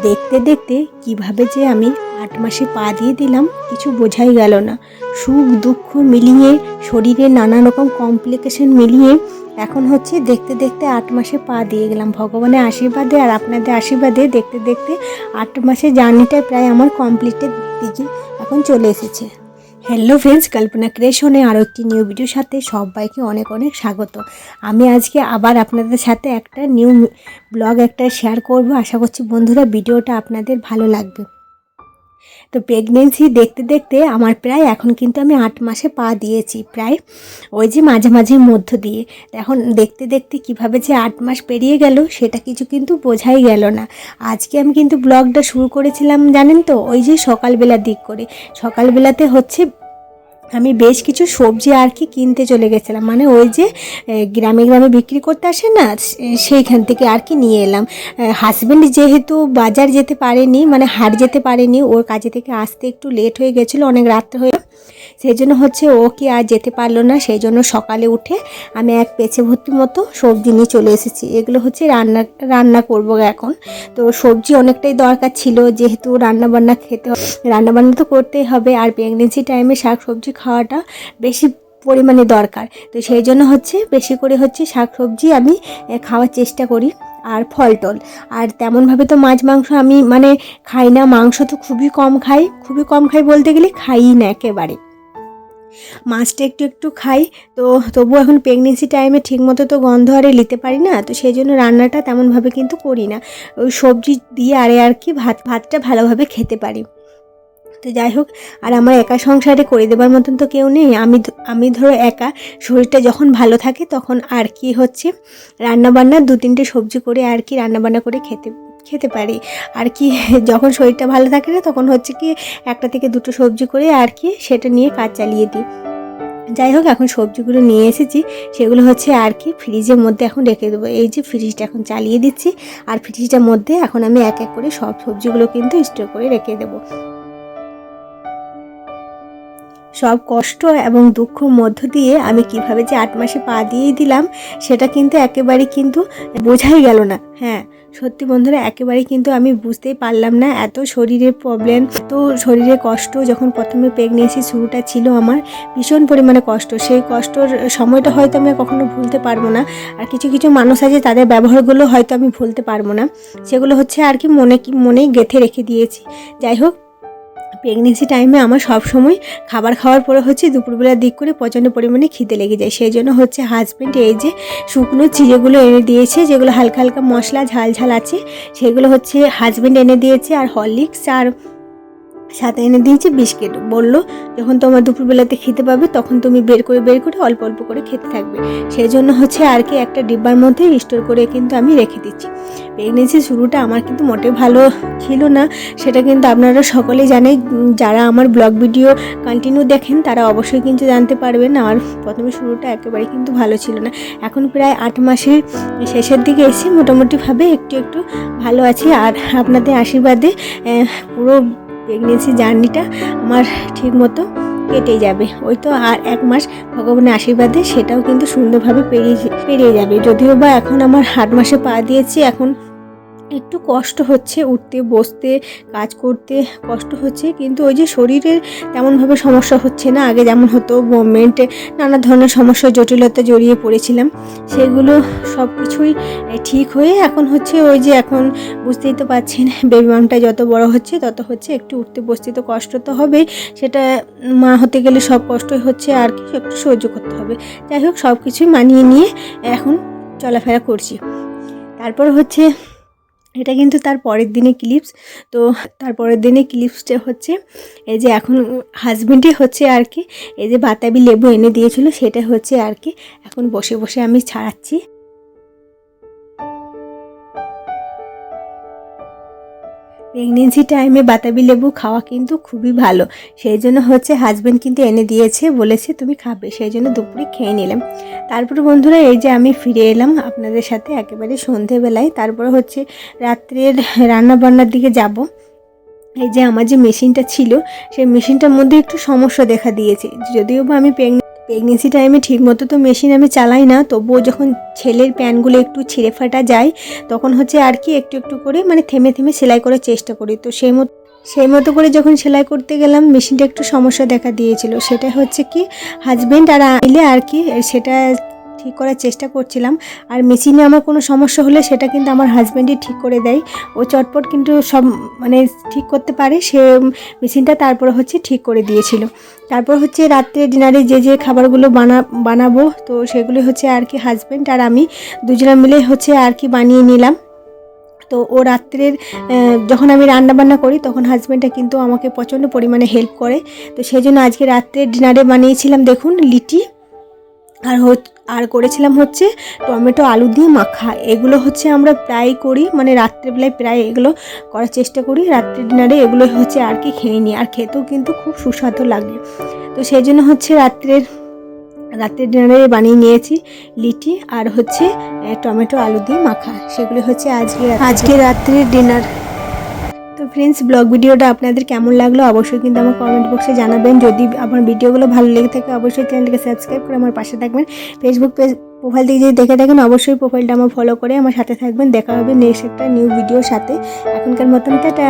দেখতে দেখতে কিভাবে যে আমি 8 মাসে পা দিয়ে দিলাম কিছু বোঝাই গেল না। সুখ দুঃখ মিলিয়ে, শরীরে নানা রকম কমপ্লিকেশন মিলিয়ে এখন হচ্ছে দেখতে দেখতে 8 মাসে পা দিয়ে গেলাম। ভগবানের আশীর্বাদে আর আপনাদের আশীর্বাদে দেখতে দেখতে 8 মাসের জার্নিটা প্রায় আমার কমপ্লিটের দিকে এখন চলে এসেছে। হ্যালো ফ্রেন্ডস, কল্পনা ক্রিয়েশনে আরও একটি নিউ ভিডিওর সাথে সবাইকে অনেক অনেক স্বাগত। আমি আজকে আবার আপনাদের সাথে একটা নিউ ব্লগ শেয়ার করব। আশা করছি বন্ধুরা ভিডিওটা আপনাদের ভালো লাগবে। তো প্রেগনেন্সি দেখতে দেখতে আমার প্রায় এখন কিন্তু আমি 8 মাসে পা দিয়েছি, প্রায় ওই যে মাঝামাঝির মধ্য দিয়ে। এখন দেখতে দেখতে কিভাবে যে 8 মাস পেরিয়ে গেল সেটা কিছু কিন্তু বোঝাই গেল না। আজকে আমি কিন্তু ব্লগটা শুরু করেছিলাম জানেন তো, ওই যে সকালবেলার দিক করে। সকালবেলাতে হচ্ছে আমি বেশ কিছু সবজি আর কি কিনতে চলে গেছিলাম, মানে ওই যে গ্রামে গ্রামে বিক্রি করতে আসে না, সেইখান থেকে আর কি নিয়ে এলাম। হাজব্যান্ড যেহেতু বাজার যেতে পারেনি, মানে হাট যেতে পারেনি, ওর কাজে থেকে আসতে একটু লেট হয়ে গেছিলো, অনেক রাত হয়ে, সেই জন্য হচ্ছে ও কি আর যেতে পারলো না। সেই জন্য সকালে উঠে আমি এক পেঁচে ভর্তি মতো সবজি নিয়ে চলে এসেছি। এগুলো হচ্ছে রান্না করবো এখন। তো সবজি অনেকটাই দরকার ছিল, যেহেতু রান্নাবান্না তো করতেই হবে, আর প্রেগনেন্সি টাইমে শাক সবজি খাওয়াটা বেশি পরিমাণে দরকার। তো সেই জন্য হচ্ছে বেশি করে হচ্ছে শাক সবজি আমি খাওয়ার চেষ্টা করি, আর ফল টল। আর তেমনভাবে তো মাছ মাংস আমি মানে খাই না, মাংস তো খুবই কম খাই বলতে গেলে খাই না একেবারে। মাছটা একটু একটু খাই, তো তবু এখন প্রেগনেন্সি টাইমে ঠিকমতো তো গন্ধ আরে নিতে পারি না, তো সেই জন্য রান্নাটা তেমনভাবে কিন্তু করি না। ওই সবজি দিয়ে আর কি ভাতটা ভালোভাবে খেতে পারি। তো যাই হোক, আর আমার একা সংসারে করে দেবার মতন তো কেউ নেই। আমি ধরো একা, শরীরটা যখন ভালো থাকে তখন আর কি হচ্ছে রান্নাবান্না 2-3টে সবজি করে আর কি রান্নাবান্না করে খেতে পারি আর কি। যখন শরীরটা ভালো থাকে না তখন হচ্ছে কি 1টা থেকে 2টো সবজি করে আর কি সেটা নিয়ে কাজ চালিয়ে দিই। যাই হোক, এখন সবজিগুলো নিয়ে এসেছি, সেগুলো হচ্ছে আর কি ফ্রিজের মধ্যে এখন রেখে দেবো। এই যে ফ্রিজটা এখন চালিয়ে দিচ্ছি, আর ফ্রিজটার মধ্যে এখন আমি এক এক করে সব সবজিগুলো কিন্তু স্টোর করে রেখে দেবো। সব কষ্ট এবং দুঃখ মধ্য দিয়ে আমি কিভাবে যে 8 মাসে পা দিয়েই দিলাম সেটা কিন্তু একেবারেই কিন্তু বোঝাই গেল না। হ্যাঁ সত্যি বন্ধুরা, একেবারেই কিন্তু আমি বুঝতেই পারলাম না। এত শরীরের প্রবলেম, তো শরীরে কষ্ট, যখন প্রথমে প্রেগনেন্সি শুরুটা ছিল আমার ভীষণ পরিমাণে কষ্ট। সেই কষ্টর সময়টা হয়তো আমি কখনো ভুলতে পারবো না। আর কিছু কিছু মানুষ আছে তাদের ব্যবহারগুলো হয়তো আমি ভুলতে পারবো না, সেগুলো হচ্ছে আর কি মনেই গেঁথে রেখে দিয়েছি। যাই হোক, প্রেগনেন্সি টাইমে আমার সব সময় খাবার খাওয়ার পরে হচ্ছে দুপুরবেলার দিক করে প্রচণ্ড পরিমাণে খিদে লেগে যায়। সেই জন্য হচ্ছে হাজব্যান্ড এই যে শুকনো চিড়েগুলো এনে দিয়েছে, যেগুলো হালকা হালকা মশলা ঝাল আছে, সেগুলো হচ্ছে হাজব্যান্ড এনে দিয়েছে। আর হরলিক্স আর সাথে এনে দিয়েছে বিস্কিট। বললো যখন তোমার দুপুরবেলাতে খেতে পাবে তখন তুমি বের করে অল্প অল্প করে খেতে থাকবে। সেই জন্য হচ্ছে আর কি একটা ডিব্বার মধ্যে স্টোর করে কিন্তু আমি রেখে দিচ্ছি। প্রেগনেন্সি শুরুটা আমার কিন্তু মোটেও ভালো ছিল না, সেটা কিন্তু আপনারা সকলেই জানেন। যারা আমার ব্লগ ভিডিও কন্টিনিউ দেখেন তারা অবশ্যই কিন্তু জানতে পারবেন। আর প্রথমে শুরুটা একেবারে কিন্তু ভালো ছিল না। এখন প্রায় 8 মাসের শেষের দিকে এসে মোটামুটিভাবে একটু ভালো আছি, আর আপনাদের আশীর্বাদে পুরো প্রেগনেন্সি জার্নিটা আমার ঠিক মতো কেটে যাবে। ওই তো আর 1 মাস ভগবানের আশীর্বাদে সেটাও কিন্তু সুন্দরভাবে পেরিয়ে যাবে। যদিও বা এখন আমার 8 মাসে পা দিয়েছি, এখন একটু কষ্ট হচ্ছে, উঠতে বসতে কাজ করতে কষ্ট হচ্ছে, কিন্তু ওই যে শরীরের তেমনভাবে সমস্যা হচ্ছে না। আগে যেমন হতো মুভমেন্টে নানা ধরনের সমস্যা জটিলতা জড়িয়ে পড়েছিলাম, সেগুলো সব কিছুই ঠিক হয়ে এখন হচ্ছে ওই যে এখন বুঝতেই তো পারছেন, বেবি মামটা যত বড় হচ্ছে তত হচ্ছে একটু উঠতে বসতে তো কষ্ট তো হবেই। সেটা মা হতে গেলে সব কষ্টই হচ্ছে আর কি, একটু সহ্য করতে হবে। যাই হোক, সব কিছুই মানিয়ে নিয়ে এখন চলাফেরা করছি। তারপর হচ্ছে এটা কিন্তু তার পরের দিনে ক্লিপস। তো তার পরের দিনে ক্লিপসটা হচ্ছে এই যে এখন হাজবেন্ডই হচ্ছে আর কি এই যে বাতাবি লেবু এনে দিয়েছিল, সেটা হচ্ছে আর কি এখন বসে বসে আমি ছাড়াচ্ছি। প্রেগনেন্সি টাইমে বাতাবি লেবু খাওয়া কিন্তু খুবই ভালো। সেই জন্য হচ্ছে হাজব্যান্ড কিন্তু এনে দিয়েছে, বলেছে তুমি খাবে, সেই জন্য দুপুরে খেয়ে নিলাম। তারপরে বন্ধুরা এই যে আমি ফিরে এলাম আপনাদের সাথে একেবারে সন্ধেবেলায়। তারপরে হচ্ছে রাত্রের রান্নাবান্নার দিকে যাব। এই যে আমার যে মেশিনটা ছিল সেই মেশিনটার মধ্যে একটু সমস্যা দেখা দিয়েছে। যদিও বা আমি প্রেগনেন্সি টাইমে ঠিকমতো তো মেশিন আমি চালাই না, তবুও যখন ছেলের প্যান্টগুলো একটু ছিঁড়ে ফাটা যায় তখন হচ্ছে আর কি একটু একটু করে মানে থেমে থেমে সেলাই করার চেষ্টা করি। তো সেই মতো করে যখন সেলাই করতে গেলাম মেশিনটা একটু সমস্যা দেখা দিয়েছিল। সেটা হচ্ছে কি হাজব্যান্ড আর মিলে আর কি সেটা ঠিক করার চেষ্টা করছিলাম। আর মেশিনে আমার কোনো সমস্যা হলে সেটা কিন্তু আমার হাজব্যান্ডই ঠিক করে দেয়। ও চটপট কিন্তু সব মানে ঠিক করতে পারে, সে মেশিনটা তারপরে হচ্ছে ঠিক করে দিয়েছিল। তারপর হচ্ছে রাত্রে ডিনারে যে খাবারগুলো বানাবো তো সেগুলি হচ্ছে আর কি হাজব্যান্ড আর আমি দুজনে মিলে হচ্ছে আর কি বানিয়ে নিলাম। তো ও রাত্রের যখন আমি রান্না বান্না করি তখন হাজব্যান্ডটা কিন্তু আমাকে প্রচণ্ড পরিমাণে হেল্প করে। তো সেই জন্য আজকে রাত্রে ডিনারে বানিয়েছিলাম দেখুন লিটি আর করেছিলাম হচ্ছে টমেটো আলু দিয়ে মাখা। এগুলো হচ্ছে আমরা প্রায় করি, মানে রাত্রেবেলায় প্রায় এগুলো করার চেষ্টা করি। রাত্রে ডিনারে এগুলো হচ্ছে আর কি খেয়ে নিই, আর খেতেও কিন্তু খুব সুস্বাদু লাগে। তো সেই জন্য হচ্ছে রাত্রের ডিনারে বানিয়ে নিয়েছি লিটি আর হচ্ছে টমেটো আলু দিয়ে মাখা। সেগুলো হচ্ছে আজকে রাত্রের ডিনার। তো ফ্রেন্ডস, ব্লগ ভিডিওটা আপনাদের কেমন লাগলো অবশ্যই কিন্তু আমার কমেন্ট বক্সে জানাবেন। যদি আমার ভিডিওগুলো ভালো লেগে থাকে অবশ্যই চ্যানেলটাকে সাবস্ক্রাইব করে আমার পাশে থাকবেন। ফেসবুক পেজ প্রোফাইল থেকে যদি দেখে থাকেন অবশ্যই প্রোফাইলটা আমার ফলো করে আমার সাথে থাকবেন। দেখা হবে নেক্সট একটা নিউ ভিডিওর সাথে। এখনকার মতন টাটা।